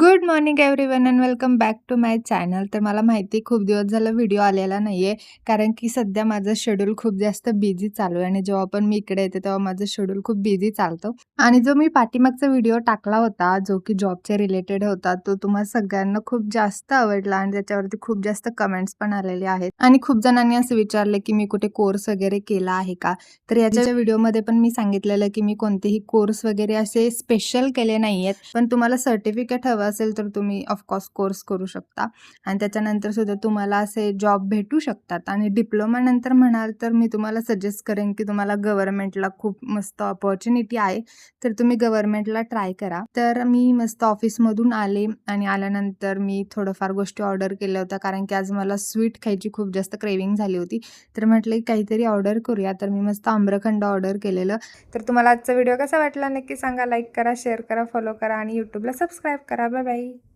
Good morning everyone and welcome back to my channel. तर मला माहिती आहे खूप दिवस झालं व्हिडिओ आलेला नाहीये, कारण की सध्या माझं शेड्यूल खूप जास्त बिझी चालू आहे आणि जेव्हा पण मी इकडे येते तेव्हा माझं शेड्यूल खूप बिझी चालतं. आणि जो मी पाठीमागचा व्हिडिओ टाकला होता, जो की जॉबच्या रिलेटेड होता, तो तुम्हा सगळ्यांना खूप जास्त आवडला आणि त्याच्यावरती खूप जास्त कमेंट्स पण आलेले आहेत. आणि खूप जणांनी असं विचारलं की मी कुठे कोर्स वगैरे केला आहे का? तर याच्या व्हिडिओमध्ये पण मी सांगितलेलं की मी कोणतेही कोर्स वगैरे असे स्पेशल केले नाहीयेत, पण तुम्हाला सर्टिफिकेट हवं असेल तर तुम्ही ऑफकोर्स कोर्स करू शकता आणि त्याच्यानंतर सुद्धा तुम्हाला असे जॉब भेटू शकतात. आणि डिप्लोमा नंतर म्हणाल तर मी तुम्हाला सजेस्ट करेन की तुम्हाला गव्हर्नमेंटला खूप मस्त अपॉर्च्युनिटी आहे, तर तुम्ही गव्हर्नमेंटला ट्राय करा. तर मी मस्त ऑफिसमधून आले आणि आल्यानंतर मी थोडंफार गोष्टी ऑर्डर केल्या होत्या, कारण की आज मला स्वीट खायची खूप जास्त क्रेविंग झाली होती. तर म्हटलं काहीतरी ऑर्डर करूया, तर मी मस्त आम्रखंड ऑर्डर केलेलं. तर तुम्हाला आजचा व्हिडिओ कसा वाटला नक्की सांगा. लाईक करा, शेअर करा, फॉलो करा आणि यूट्यूबला सबस्क्राईब करा. Bye bye.